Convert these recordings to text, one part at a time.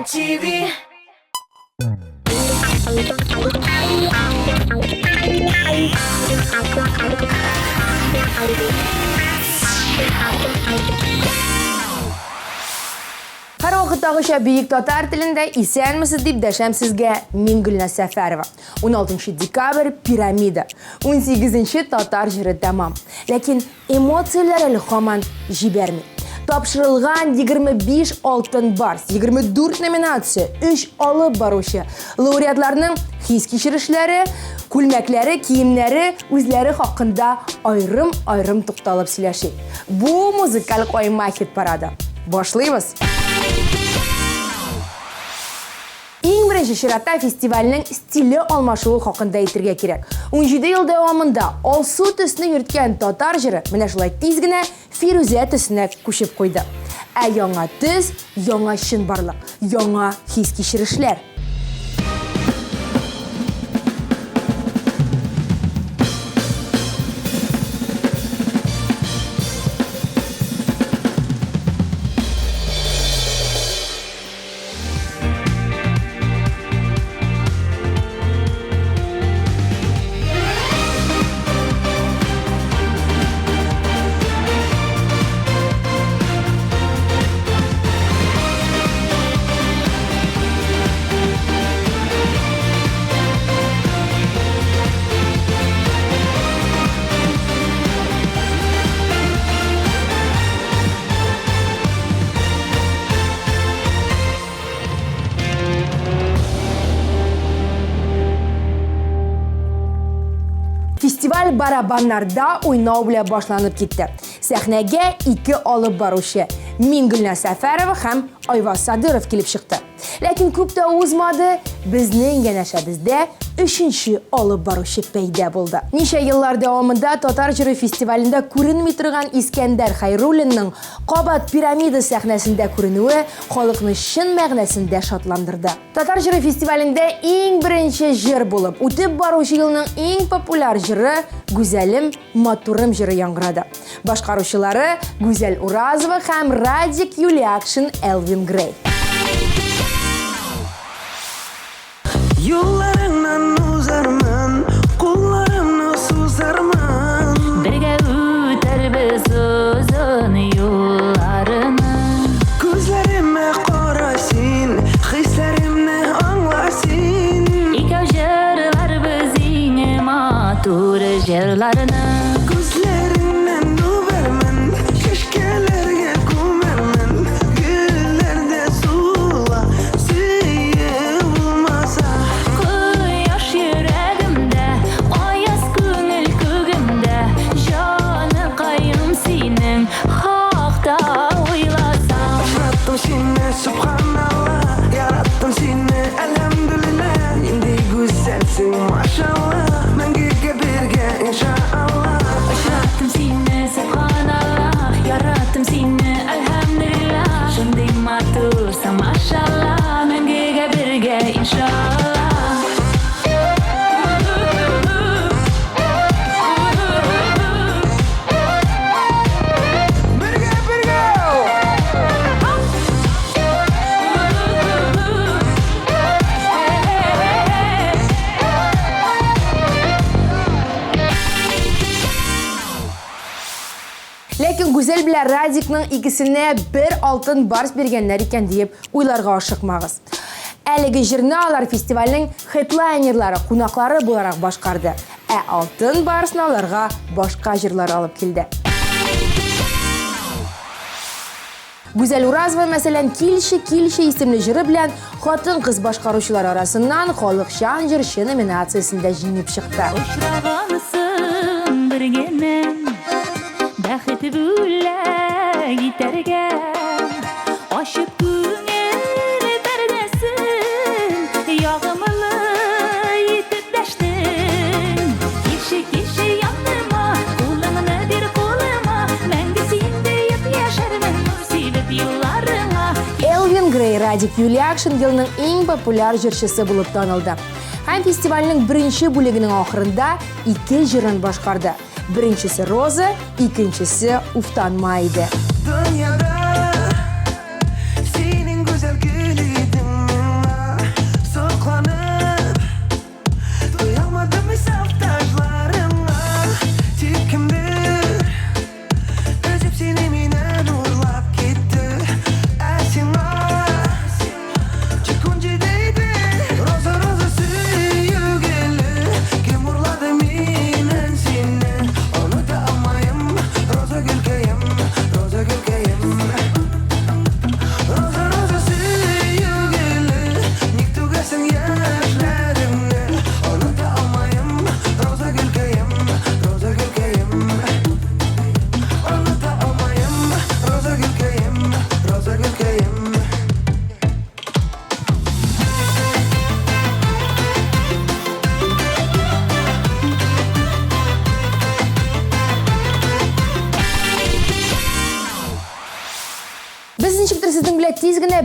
MTV. Her vaqtdagıcha Büyük Tatar tilində isenmisiz deb dəşəm sizə min Gülnaz Səfərova. 16 dekabr Piramida. 18 Tatar jiri tamam. Lakin emotsiyalar ilhamən jibermi. Topşırılğan 25 altın bars, 24 nominasiya, 3 alıb barışı, laureatlarının his keçirişləri, kulməkləri, kiyimləri, özləri haqqında ayrım toxtalıb siləşik. Bu muzikal qoyma hit parada. Başlayırız. Eng birinchi Shiratda festivalning stili almashuvi haqida aytishga kerak. 17 yil davomida Olsu tusini yuritgan Tatar jiri mana shulay tezgina Feruza tusini qo'shib qo'ydi. Yangi tus, yangi shinbarliq, yangi his kechirishlar. Festival barabanlarda o'ynov bilan boshlanib ketdi. Sahnaga 2 olib boruvchi Min Gülnaz Səfərova ham Ayvaz Sadirov kelib chiqdi. Lakin ko'pda o'zmadi, bizning yanashabizda 3-chi olib boruvchi paydo bo'ldi. Necha yillar davomida Tatar jiri festivalida ko'rinmay turgan Iskandar Xayrullinning Qobat Piramida sahnasida ko'rinuvi xalqni shin ma'nosida shodlantirdi. Tatar jiri festivalida eng birinchi jir bo'lib, o'tib boruvchi yilning eng populyar jiri Go'zalim Maturim jiri yangradi. Boshqaruvchilari Go'zal Urazova ham Radic Yuli Action Elvin Grey. Yollarından uzarman, kollarımla susarman. Birge öter biz uzun yollarını. Gözlerime qarasın, hislerimni anglasın. İkav jerlar bizning matur jerlarını. Gözlerinden övermen, keşkelerge ko'marman. Güllerde sula, suyib olmasa. Quyosh yuragimda, oyas ko'ngil ko'gimda. Joni qayim sening haqda o'ylasam. Yarattım seni subhanallah, yarattım seni elhamdülillah. Endi güzelsin maşallah, menga birga inşallah. Yarattım seni subhanallah, yarattım seni elhamdülillah. Shunday matursan mashallah, menga birga inshaalloh. Lekin Güzel bilan Radikning ikisine bir altın bars berganlar ekan deb o'ylarga oshiqmag'iz. Әлеге jirni алар festivalning headlinerlari, qo'noqlari bo'laroq boshqardi. Altın barsni ularga boshqa jirlar olib keldi. Go'zal Urazova masalan Kilshi ismli jiri bilan xotin-qiz boshqaruvchilar orasidan xalq shan jiri nominatsiyasida jengib chiqdi. Uchrag'ansin birgina baxti bo'lak gitarga oshib ko'ngil dardasin yog'imli yetib dashtin kishi yonima qo'limni ber qo'lima menga sen deb yasharman sevib yo'llaringga. Elvin Grey Radic Yuli Action yilning eng populyar jirchisi bo'lib tanildi. Ham festivalning birinchi bo'ligining oxirida 2 jirin boshqardi. Birinchisi Roza, ikkinchisi Uftanma edi. Dünyada senin güzel gülüydün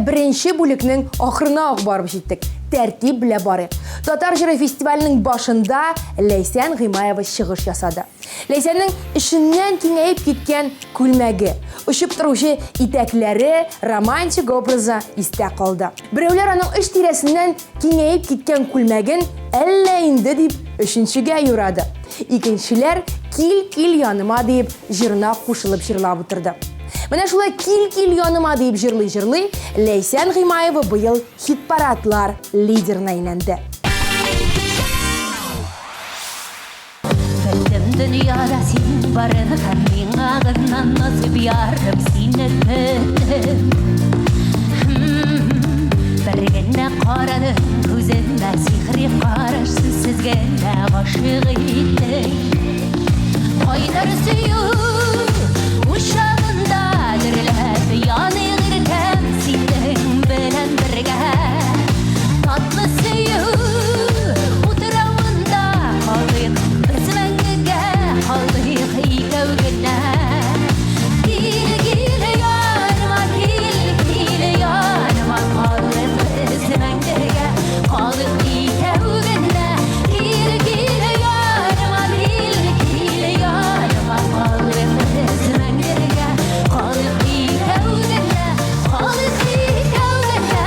birinchi бүлекнең ахырына ук барып җиттек. Тәртип белән барыйк. Татар җыры фестиваленең башында Ләйсән Гыймаева чыгыш ясады. Ләйсәннең эшеннән киңәеп киткән күлмәге, ұшып торучы итәкләре, романтик образы истә калды. Берәүләр аның эш тирәсеннән киңәеп киткән күлмәген әллә инде дип өченчегә юрады. Икенчеләр кил яныма дип җырына кушылып җырлап утырды. Менә шулай кил яныма дип җырлый, Ләйсән Гыймаева быел хит-парадлар лидерына әйләнде. Белдем дөньяда син барын һәм миңа гыннан насыйп ярым сине көттем. Бер генә карадым күземдә сихри карашсыз сезгә гашык иттем. Кайнар сөю ушагында дөрләп яный гыркәм синең белән бергә. Татлы сөю утравында калыйк без мәңгегә, калыйк икәү генә. Кил яныма, кил яныма, калыйк без мәңгегә, калыйк икәү генә. Кил яныма, кил яныма, калыйк без мәңгегә, калыйк икәү генә, калыйк икәү генә.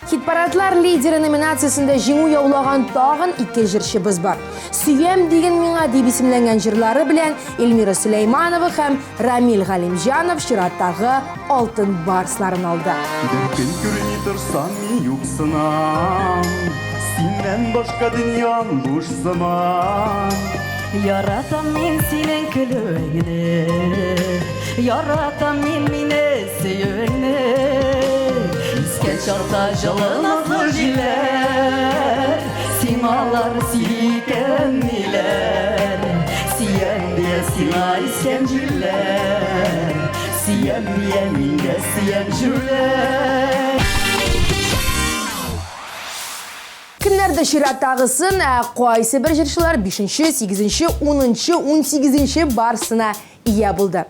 Хит-парадлар лидеры номинациясында җиңү яулаган тагын 2 җырчыбыз бар. Сөям диген миңа дип исемләнгән җырлары белән Эльмира Сөләйманова һәм Рамил Галимҗанов чираттагы алтын барсларын алды. Көн күренә торсаң мин юксынам, синнән башка дөньям буш заман. Яратам мин синең көлүеңне, яратам мин мине сөюеңне. Искән чакта җылы назлы җилләр, сиңалар сөйкән ниләр. Сөям дия сиңа искән җилләр, сөям дия миңа сөям җилләр. Кемнәрдә чираттагысын, кайсы бер җырчылар 5-нче, 8-нче, 10-нче, 18-нче барсына ия булды.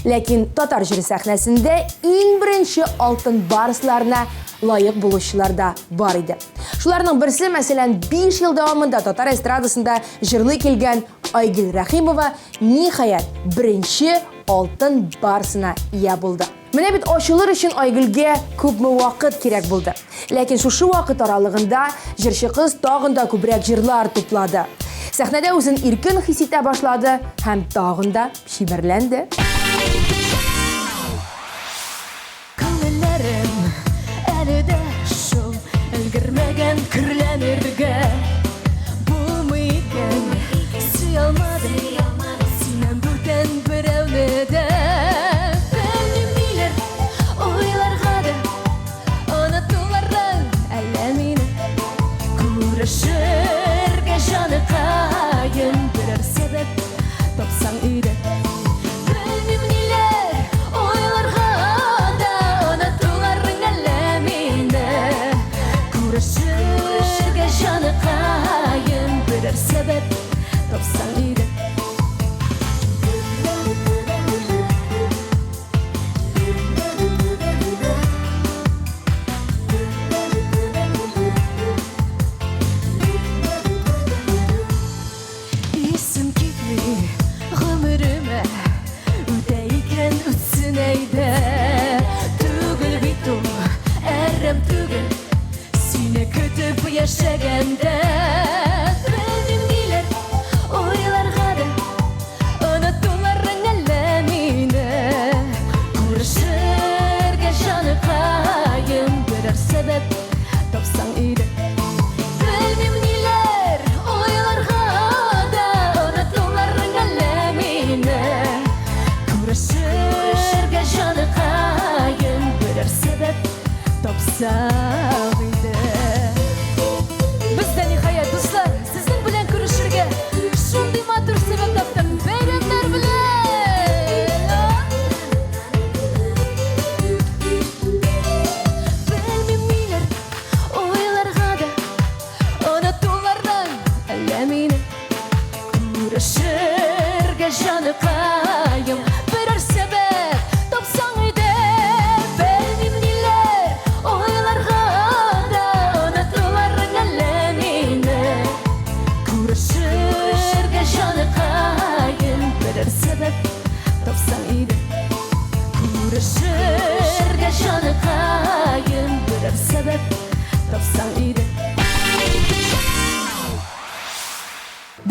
Ләкин татар җыры сәхнәсендә иң беренче алтын барсларына лайык булучылар да бар иде. Шуларның берсе, мәсәлән, 5 ел дәвамында татар эстрадасында җырлый килгән Айгөл Рәхимова ниһаять беренче алтын барсына ия булды. Менә бит ачылыр өчен Айгөлгә күпме вакыт кирәк булды. Ләкин шушы вакыт аралыгында җырчы кыз тагын да күбрәк җырлар туплады. Сәхнәдә үзен иркен хис итә башлады һәм тагын да шиберләнде. Күңелләрем әле дә шул өлгермәгән көрләнергә. Булмый икән, сөй алмадым синнән бүтән берәүне дә. Белмим ниләр уйларга да онытулардан әллә мине. Күрешергә җаныкаем берәр сәбәп тапсаң иде. Белмим ниләр уйларга да онытуларың әллә мине. Күрешергә җаныкаем берәр сәбәп тапсаң иде. Исем китми гомеремә, үтә икән үтсен әйдә. Түгел бит ул, әрәм түгел, сине көтеп яшәгәндә. Белмим ниләр уйларга да онытуларың әллә мине. Күрешергә җаныкаем берәр сәбәп тапсаң иде. Белмим ниләр уйларга да онытуларың әллә мине. Күрешергә җаныкаем берәр сәбәп тапсаң иде. Бездә ниһаять дуслар, сезнең белән күрешергә шундый матур сәбәп таптым. Бәйрәмнәр белән! Белмим ниләр уйларга да онытулардан әллә мине. Күрешергә җаныкаем берәр сәбәп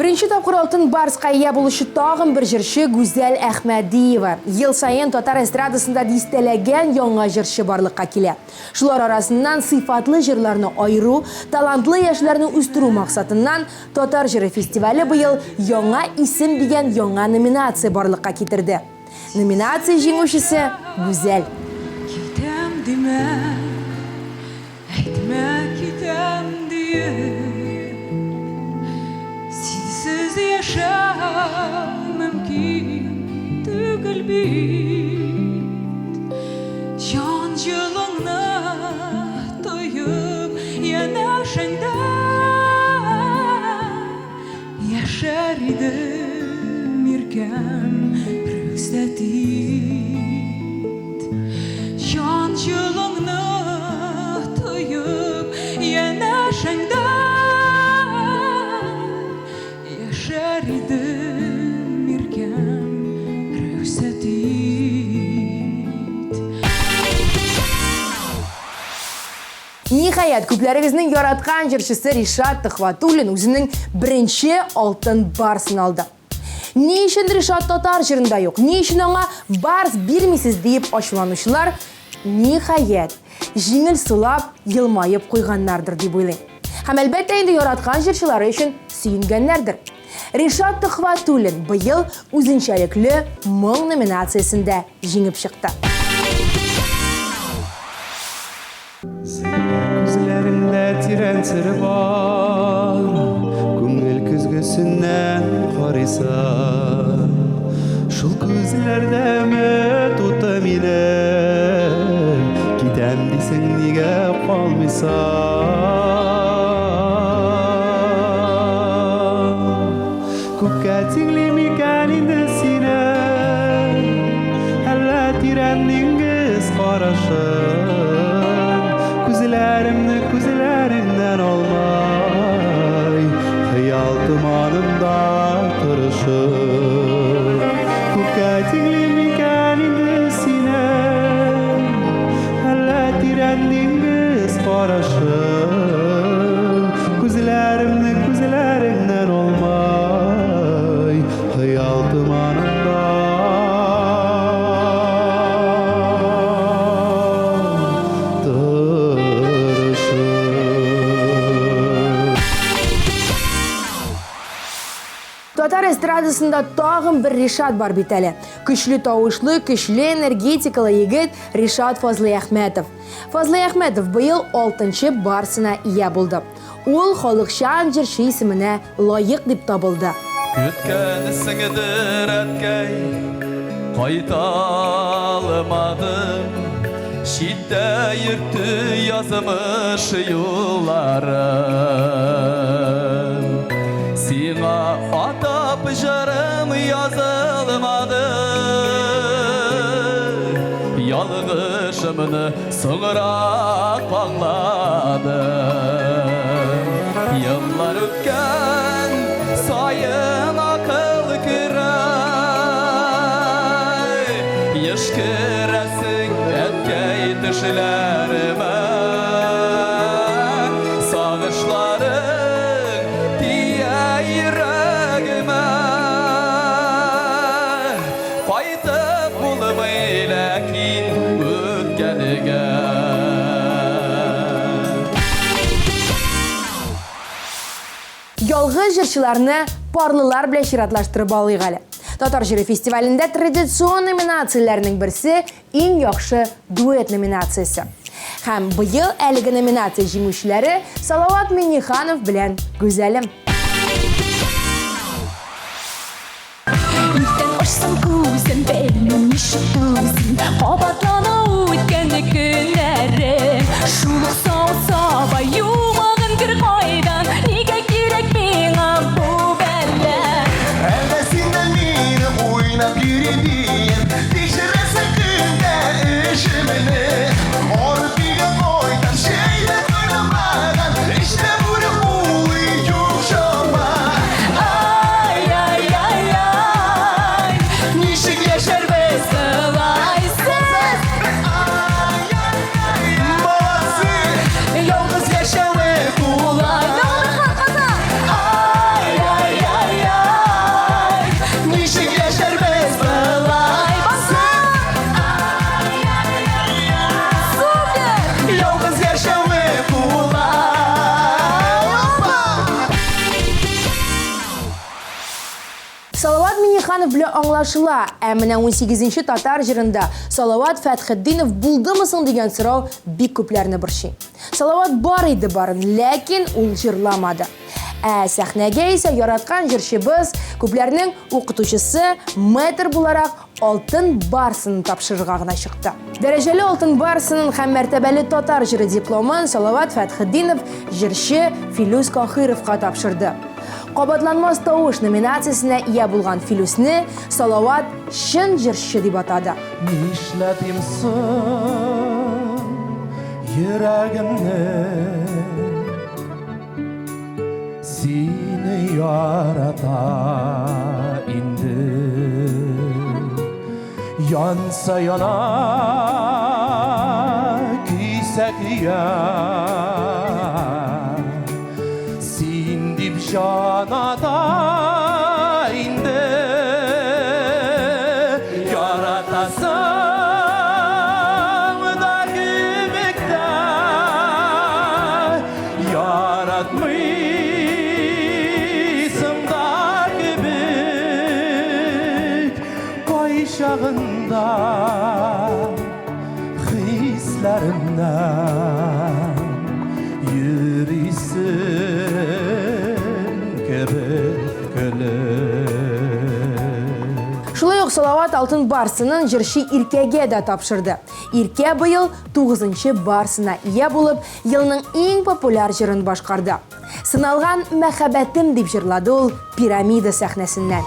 Birinchi topqir oltin barsqa ega bo'lishi tag'in bir jirchi Go'zal Ahmadiyeva. Yil sayin Tatar estradasida distalagan yangi jirchi borliqqa keladi. Shular orasidan sifatli jirlarni ayru, talantli yoshlarni o'stiru maqsadidan Tatar jiri festivali bu yil yangi ism degan yangi nominatsiya borliqqa keltirdi. Nominatsiya jenguvchisi Go'zal. Kitem deme, etme kitem diye. Sensiz yaşam mümkün tügül bit. Yancılığına toyup yanaşında yaşar idim irken rüzdetit. Yancılığına toyup yanaşında yaşar idim irken rüzdetit. Nihayat ko'plaringizning yaratgan jirchisi Rishad Tixvatulin o'zining birinchi oltin barsini oldi. Ne işin Rishad Tatar jirida yo'q, ne işin ona bars bermisiz deyip ochlanuvchilar nihayat jingil sulab yilmayib qo'yganlardir deb o'ylayman. Ham albatta endi yaratgan jirchilari uchun suyunganlardir. Rishad Tixvatulin bu yil o'zinchalikli 1000 nominatsiyasida jengib chiqdi. Gözlerinde tiren sırrı var, Gümül küzgüsünden karıysa. Şul gözlerde mi tutam ile, Gidem desen nige kalmıysa. Kukkatingli mikaninde sine, Hella tirenning göz karışır. Kuzilerimden olmay, hayal dumanında tırışır. Kukkatingli mikaninde sinem, Hella tirendim biz paraşır. Kuzilerimden olmay, hayal dumanında Tatar estradasında tağın bir Rishad var biteli. Güçlü tavuşlu, güçlü energetikalı yigit Rishad Fazlı Ahmetov. Fazlı Ahmetov bu yıl 6. barsına ega buldu. Ol xalqşan jirchi ismine layık deb topildi. Kütken sınıdır etkey Kaytalmadım Şidde yırtı yazmış yollarım Sina atap jarım yazılmadı Yalgışımını soğurak bağladım Yıllar ötken sayın akıl kıray Yaş kıresing etkey düşlerime Sağışların diye yüreğime Fayda bulmay lakin ötkenige Yolg'iz jirchilarni porlilar bilan shiratlaştırib olaylik hali. Tatar jiri festivalida traditsion nominatsiyalarning birisi eng yaxshi duet nominatsiyasi. Ham bu yil haligi nominatsiya jenguvchilari Salovat Minixanov bilan Go'zalim. Sen hoşsan kuzum benim işituzum Qabatlana o'tgan kunlarim Şuluq soğusa bayumag'in kirqoydan Nega kerak menga bu balla Evvesinden meni o'ynab yürüdüm Tekshirasan kunda ishimni Ortiga qo'ydan shayda qilmagan İşte buni o'y yo'qshoma Ay ay ay ay Nishik yashar biz qilay sen bilan anglashıla. Әмінә 18-ші татар жырында Салават Фәтхетдинов булдымысың деген сұрау бик күпләрне борчый. Салават бар иде барын, ләкин ул жырламады. Сәхнәгә исә яраткан җырчыбыз күпләрнең укытучысы мэтр буларак алтын барсын тапшырырга гына чыкты. Дәрәҗәле алтын барсының һәм мәртәбәле татар җыры дипломын Салават Фәтхетдинов җырчы Филүс Кахировка тапшырды. Кабатланмас тавыш номинациясенә ия булган Филүсне Салават чын җырчы дип атады. Нишләтим соң йөрәгемне сине ярата инде янса яна көйсә көя син дип җанада инде яратасың да күмектә яратмыйсың да күмек кайчагында хисләремнән йөрисең кебек көлеп. Шулай ук Салават алтын барсының җырчы Иркәгә дә тапшырды. Иркә быел 9-нчы барсына ия булып, елның иң популяр җырын башкарды. Сыналган мәхәббәтем дип җырлады ул пирамида сәхнәсеннән.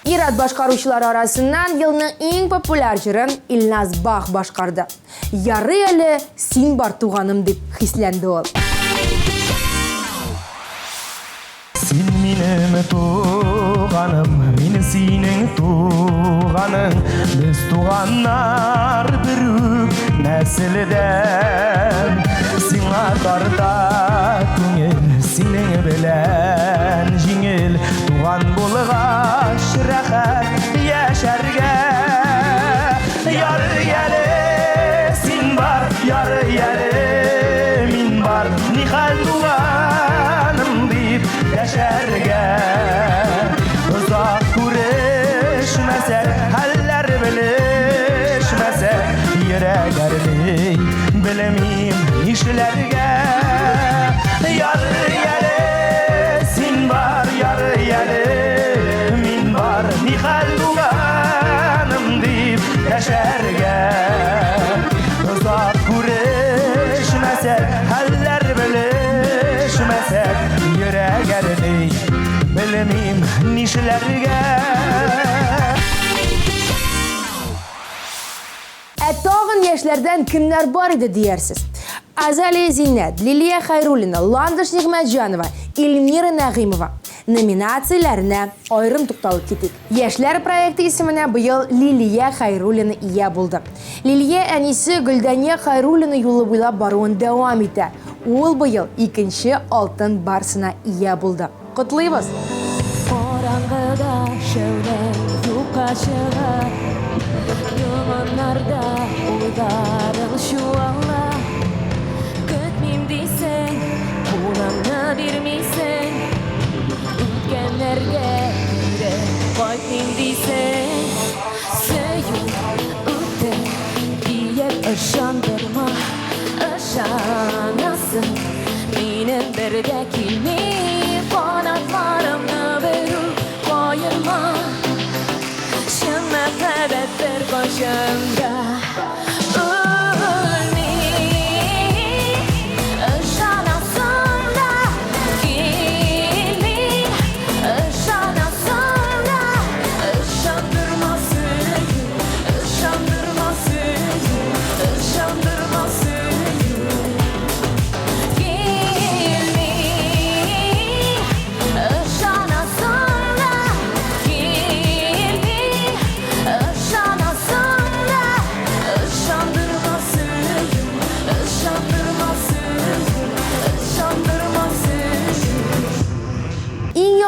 Ират башкаручылар арасыннан елның иң популяр җырын Илназ Бах башкарды. Ярый әле син бар туганым дип хисләнде ул. Син минем туганым, мин синең туганың, без туганнар бер үк нәселдән. Сиңа тарта күңел, синең белән җиңел, туган булгач рәхәт яшәргә. Ярый әле син бар, ярый әле мин бар, ни хәл туганым дип яшәргә. Озак күрешмәсәк, хәлләр белешмәсәк, йөрәк әрни белмим нишләргә. Ярый әле син бар, ярый әле мин бар, ни хәл туганым дип яшәргә. Озак күрешмәсәк, хәлләр белешмәсәк, йөрәк әрни белмим нишләргә. Тагын яшьләрдән кемнәр бар иде диярсез? Азалия Зиннәт, Лилия Хайруллина, Ландыш Нигъмәтҗанова, Илмира Нәгыймова. Номинацияләренә аерым тукталып китик. Яшьләр проекты исеменә быел Лилия Хайруллина ия булды. Лилия әнисе Гөлдәния Хайруллина юлы буйлап баруын дәвам итә. Ул быел 2-нче алтын барсына ия булды. Котлыйбыз! Караңгыда шәүлә юкка чыга, йомыннарда уйдарың чуала. Көтмим дисең, кулыңны бирмисең, үткәннәргә йөрәк кайтмим дисең. Сөйү үтте диеп ышандырма, ышанасың минем бергә килми. Канатларымны берү кайырма, чын мәхәббәт бер кайчанда.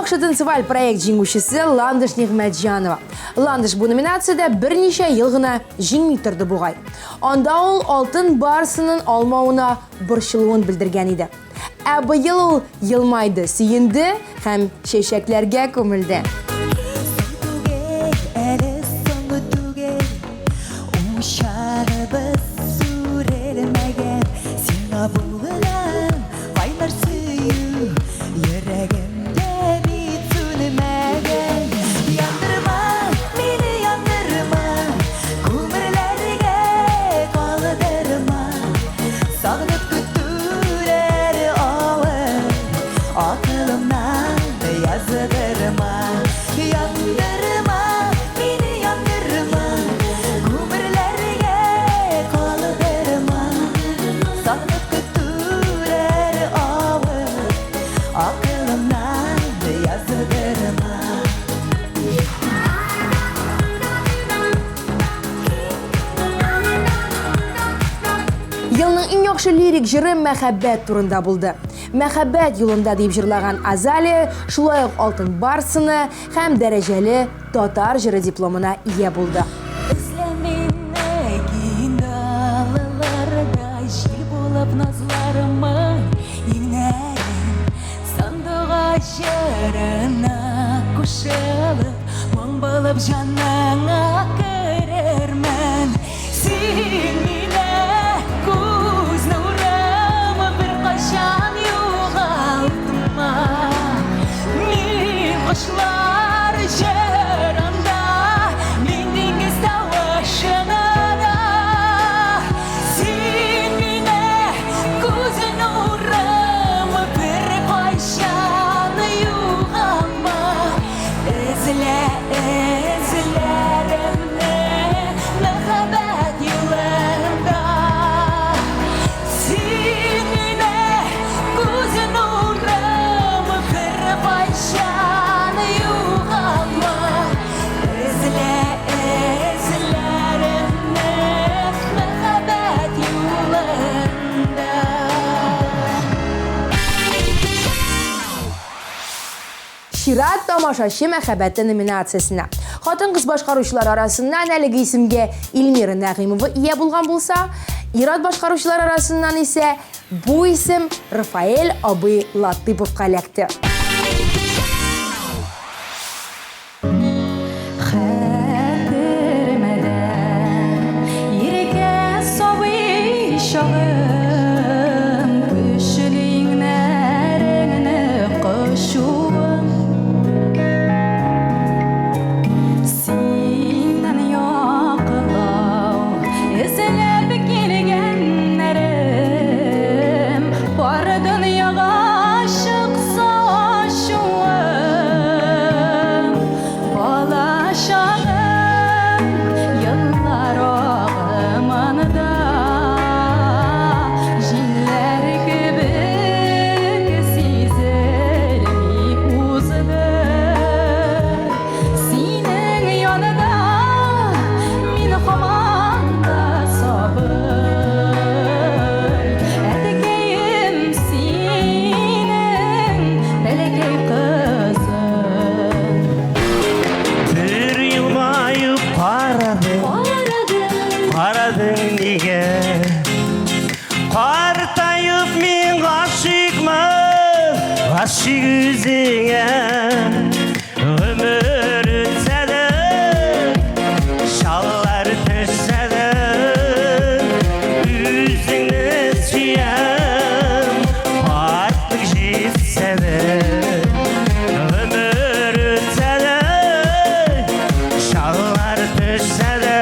яхшы танцеваль проект жеңушісі Ландыш Нигматжанова. Ландыш бұл номинацияда бірнеше ел гына жеңмей тұрды бугай. Анда ол алтын барсының алмауына борчылуын білдірген еді. Ә быйыл ул елмайды, сүйінді һәм шешекләргә көмілді. Елның иң яхшы лирик жыры мәхәббәт турында булды. Мәхәббәт юлында дип җырлаган Азали шулай ук алтын барсыны һәм дәрәҗәле татар жыры дипломына ия булды. Kuşlar çarında, mindiğiniz savaşına da. Sen mine gözün uğramı bir kaşanı yuğama. Ezlerimle mehabbet yolunda. Sen mine gözün uğramı bir kaşanı. Şirat Тамашачы мәхәббәте номинациясына. Хатын-кыз башкаручылар арасыннан әлеге исемгә Илмира Нәгыймова ия булган булса, ир-ат башкаручылар арасыннан исә бу исем Рафаэль абый Латыповка эләкте. Aşık yüzüne ömür ütse de şallar düşse de yüzünü suyam artık jitse de ömür ütse de şallar düşse de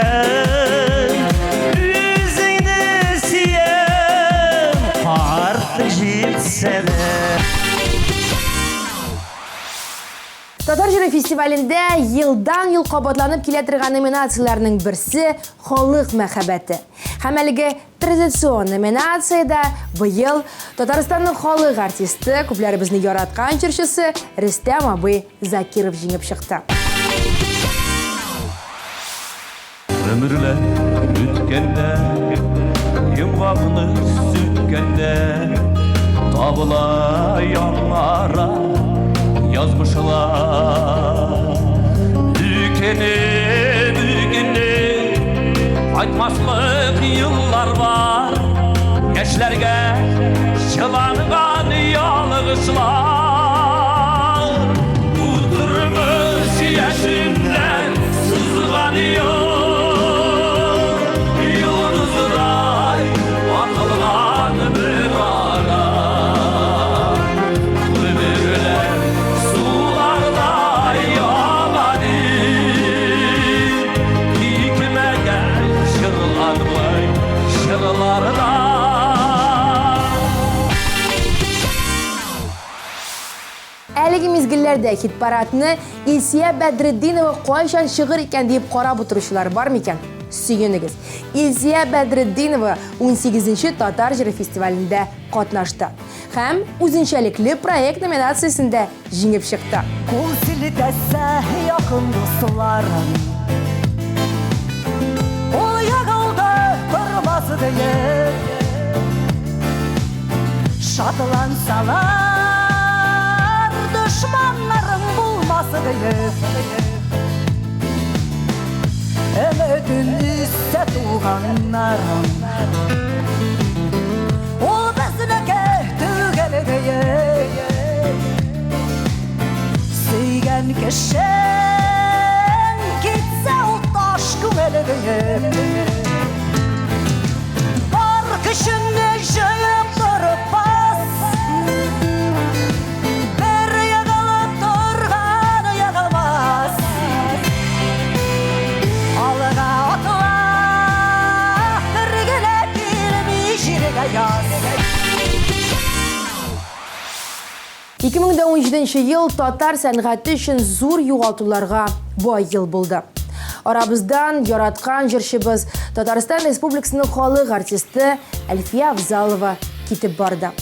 yüzünü suyam artık jitse de. Татар жыры фестивалендә елдан-ел кабатланып килә торган номинацияләрнең берсе халык мәхәббәте. Һәм әлеге традицион номинациядә быел Татарстанның халык артисты, күпләребезне яраткан җырчысы Рөстәм абый Закиров җиңеп чыкты. Ömürler ütkende, yumğağını sütkende, tabla yanlara, yazmışlar. Bugüne aytmaslık yıllar var. Gençlerge çılangan yalğışlar. Oturmuş yaşından sızlanıyor. Yıldızlar atılgan bir ara. Ömürler sularda yağmadı. Dikmegen şırlar var, şırlarda. Әлеге мезгилләрдә хит парадны Илсия Бәдретдинова кайчан шигырь икән дип карап утыручылар бар микән? Сөенегез. Илсия Бәдретдинова 18-нче Татар җыры фестивалендә катнашты һәм үзенчәлекле проект номинациясендә җиңеп чыкты. Кул силтәсә якын дусларым, ул ягылды тормас диеп, шатлансалар дошманнарым булмас диеп. Өмөтүн үстә туганнарым, ул безнеке түгел диеп. Сөйгән кешең китсә ул таш күңеле диеп. Бар көчеңне җыеп торып бас, бер ягылып торган ягылмас. Алга атла, бергәлә килми җиргә яз. 2017 ел татар сәнгате өчен зур югалтуларга бай ел булды. Арабыздан яраткан җырчыбыз Татарстан Республикасының халык артисты Әлфия Авзалова китеп барды.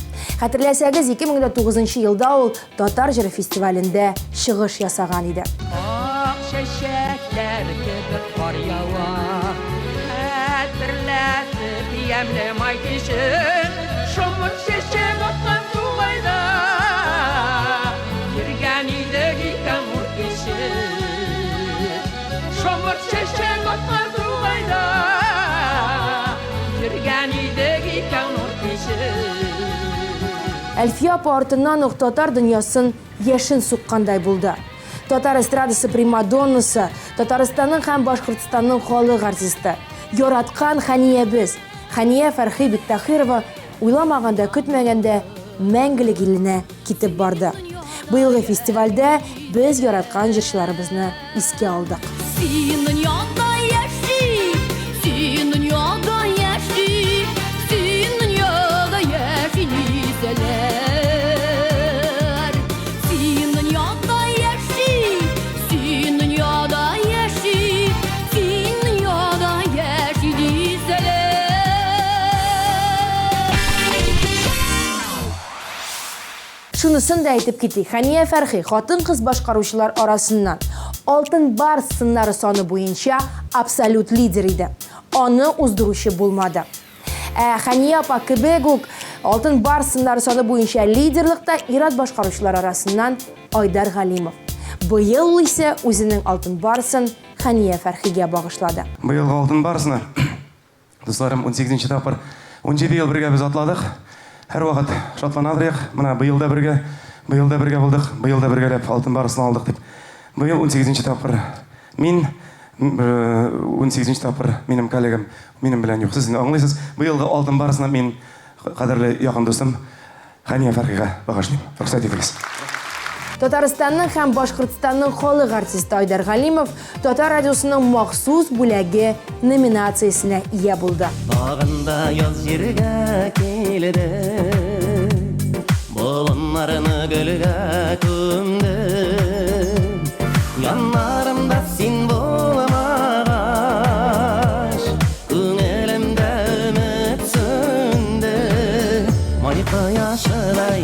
Хәтерләсәгез, 2009 елда ул Татар җыры фестивалендә чыгыш ясаган иде. Ак чәчәкләр кебек кар ява, хәтерләтеп ямлы май кишен, шомыр чәчәк аткан тугайда, йөргән идек икән ур кишен. Шомыр чәчәк аткан тугайда, йөргән идек икән ур кишен. Әлфия апа артыннан ук татар дөньясын яшен суккандай булды. Татар эстрадасы примадоннасы, Татарстанның һәм Башкортстанның халык артисты, яраткан Хәниябез, Хәния Фәрхи Биктахирова уйламаганда, көтмәгәндә мәңгелек иленә китеп барды. Быелгы фестивальдә без яраткан җырчыларыбызны искә алдык. Син дөньяда яши, син дөньяда яши, син дөньяда яши дисәләр. Син дөньяда яши, син дөньяда яши, син дөньяда яши дисәләр. Шунысын да әйтеп китик. Хәния Фәрхи хатын-кыз башкаручылар арасыннан Алтын бар сыннары саны буенча абсолют лидер иде. Аны уздыручы булмады. Хәния апа кебек үк Алтын бар сыннары саны буенча лидерлыкта ир-ат башкаручылар арасыннан Айдар Галимов. Быел ул исә үзенең Алтын барсын Хәния Фәрхигә багышлады. Быелгы Алтын барысына, дусларым, 18-нче тапкыр 17 ел бергә без атладык. Һәр вакыт шатланадык. Менә быел да бергә булдык. Быел да бергәләп Алтын барысын алдык дип. Быел 18-нче тапкыр мин 18-нче тапкыр минем коллегам минем белән юк. Сез аңлыйсыз, быелгы Алтын барысына мин кадерле якын дустым Хәния Фәрхигә багышлыйм. Рөхсәт итегез. Татарстанның һәм Башкортстанның халык артисты Айдар Галимов Татар радиосының махсус бүләге номинациясенә ия булды. Bağında yaz yerге келді, болынларыны гүлге күмді. Yanlarımda sin bulamaş, Күңелімді үміт сөндü. Майқы yaşıдай,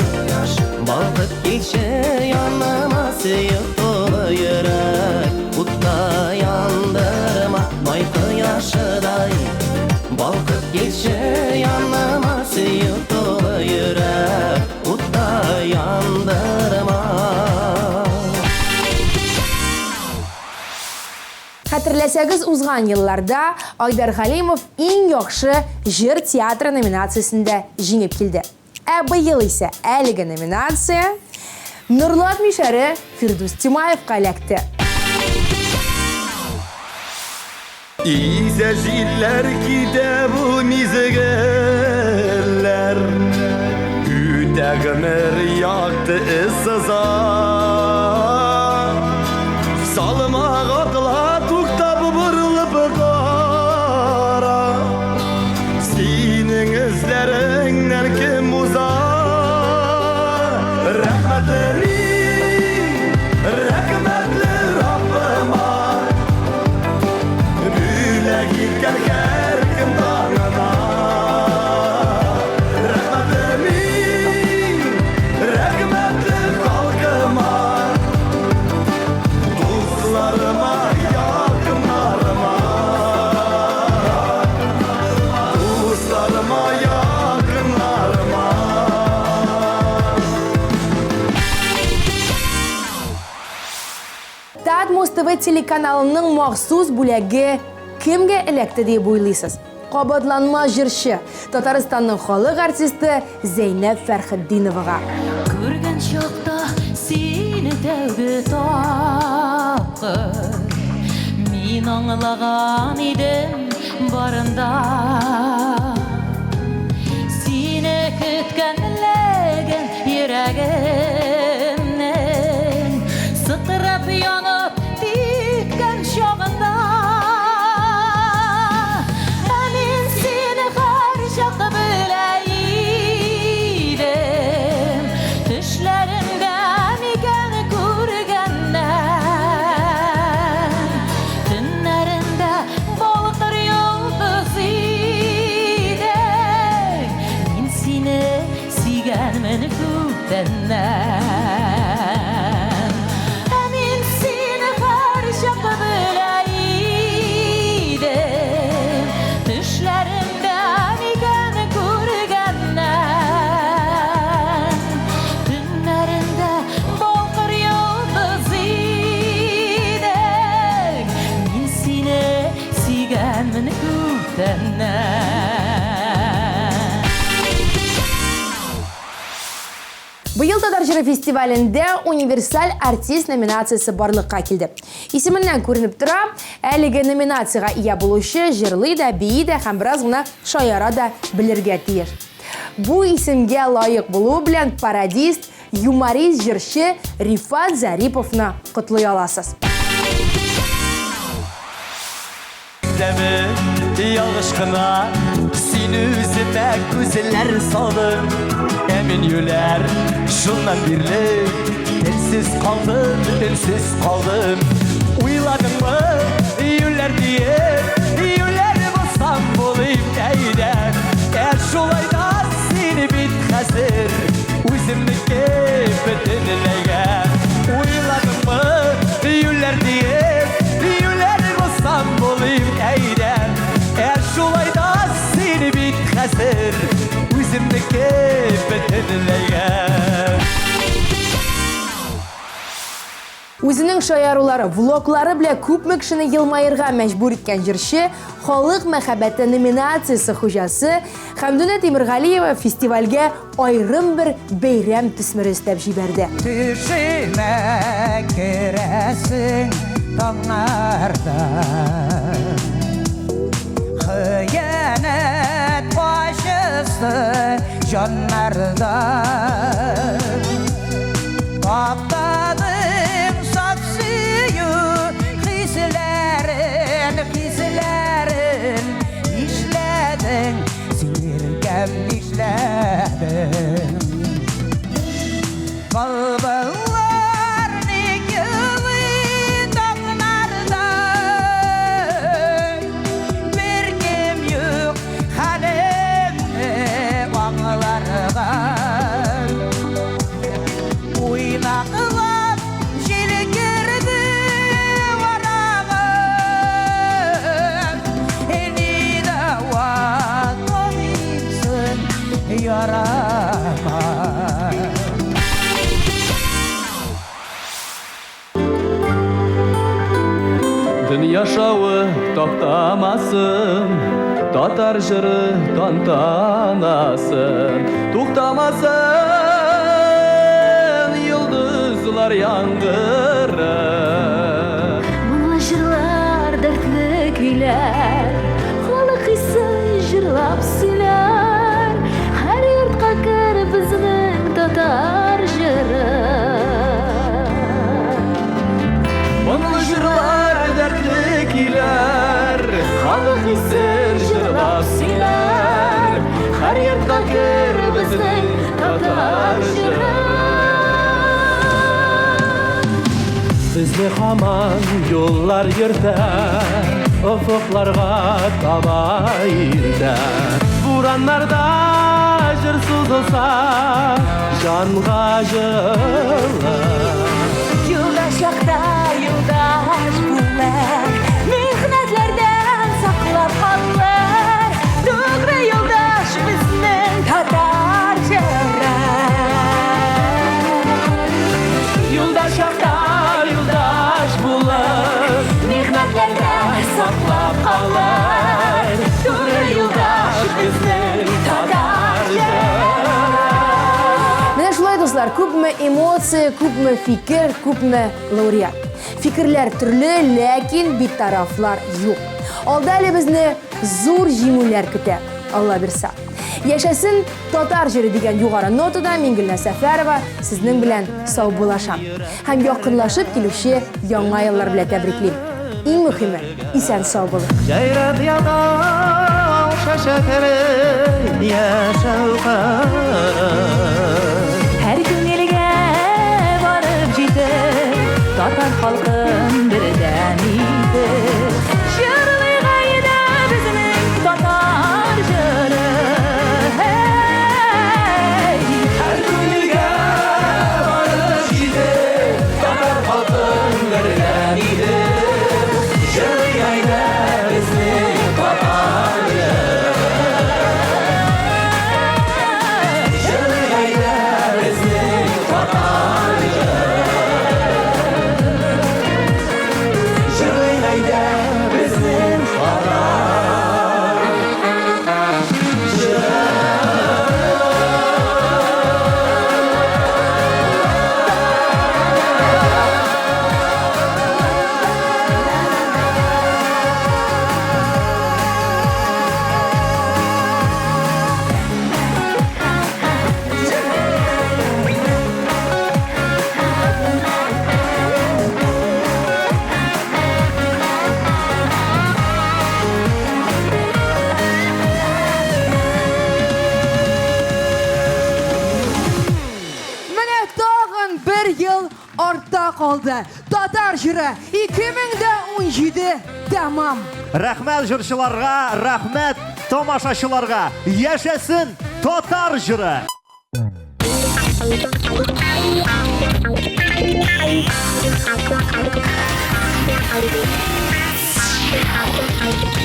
балқып келші yanıma, Сүйіп толы жүрек, Бұтта яндырма. Майқы yaşıday, балқып келші yanıma, Сүйіп толы жүрек, Бұтта яндырма. Хәтерләсәгез, узган елларда Айдар Халимов иң яхшы җыр театры номинациясендә җиңеп килде. Ә быел исә әлеге номинация Нурлат Мишәре Фирдус Тимаевка эләкте. İze jiller kide bu mizgeller Ütegmer yaktı ıssıza Salma akla tukta bu burulup kara Senin izlerinden kim uzar Rahmetli Rabbıma Gitken her kim dağına Rahmetli halkıma Dostlarıma, yakınlarıma Dostlarıma, yakınlarıma Тат Муз-ТВ телеканалының махсус бүләге кемгә эләкте дип уйлыйсыз? Кабатланма җырчы, Татарстанның халык артисты Зәйнәп Фәрхетдиновага. Күргән чакта сине тәүге тапкыр мин аңлаган идем барында сине көткәнлеген йөрәгемнән сыкрап янып тиккән чагында Amin seni karşı bileydem Düşlerimden iken kurgandan Günlerinde balkır yıldız idek Min seni sigenmen kütenden Быел Татар җыры фестивалендә универсаль артист номинациясе барлыкка килде. Исеменнән күренеп тора, әлеге номинацияга ия булучы җырлый да, бии дә һәм бераз гына шаяра да белергә тиеш. Бу исемгә лаек булу белән пародист, юморист җырчы Рифат Зариповны котлый аласыз. Ялгыш кына син үземә күзләр салдым Әмин юләр шуннан бирле Телсез калдым, өнсез калдым Уйладыңмы юләр диеп Юләр булсам булыйм әйдә Шулай да сине бит хәзер Үземнеке бөтенләйгә Уйладыңмы юләр диеп Юләр булсам булыйм әйдә Шулай да сине бит хәзер Үземнеке бөтенләйгә Үзенең шаярулары, влоглары белән күпме кешене елмаерга мәҗбүр иткән җырчы, халык мәхәббәте номинациясе хуҗасы Хәмдүнә Тимергалиева фестивальгә айрым бер бәйрәм төсмере өстәп җибәрде. Төшемә керәсең таңнарда Хыянәт башысы җаннарда Таптадым саф сөю хисләрен Ишләдең, сиркәм ишләдең Балбылар никелы таңнарда Bir kim юк хәлемне аңларга Уйнaqlab җил керде варагым Эни дава томимсың ярама Yaşavı toktamasın, Tatar jırı tantanasın. Tuktamasın, yıldızlar yangırı. Мұңлы жырлар дәртлі күйлер, халық исін жырлап сөйлер, һәр йортқа кер безнең татар жыры. Мұңлы жырлар дәртлі күйлер, халық исен жырлап сөйлер, һәр йортқа кер безнең татар жыры. Bizli hamam yollar yürte, ufuklarga taba irte. Buranlarda jır sızılsa, canga жылы. Юлдаш якта юлдаш булар, мехнәтләрдән саклап калыр. Тугры юлдаш безнең татар жыры. Юлдаш якта юлдаш булыр, мехнәтләрдән саклап калыр. Тугры юлдаш безнең татар жыры. Менә шулай, дуслар, күпме эмоция, күпме фикер, күпме лауреат. Фикерләр төрле, ләкин битарафлар юк. Алда әле безне зур җиңүләр көтә. Алла бирсә. Яшәсен татар җыры дигән югары нотада мин Гөлнар Сәфәрова сезнең белән саубуллашам. Һәм якынлашып килүче яңа еллар белән тәбриклим. Иң мөһиме исән сау булыгыз. Жайрап ятау шәшәкәре яшәүкәре. Һәр күңелгә барып җитеп, татар халкын бердәм итеп. Җырлый гайда безнең татар җыры. Һәр күңелгә барып җитеп, татар халкын бердәм итеп. Җырлый гайда безнең татар җыры. Җырлый гайда безнең татар җыры. Җырлый гайда безнең татар җыры. Менә тагын бер ел артта калды. Татар җыры 2017 тәмам. Рәхмәт җырчыларга, рәхмәт тамашачыларга. Яшәсен татар җыры. Thank you.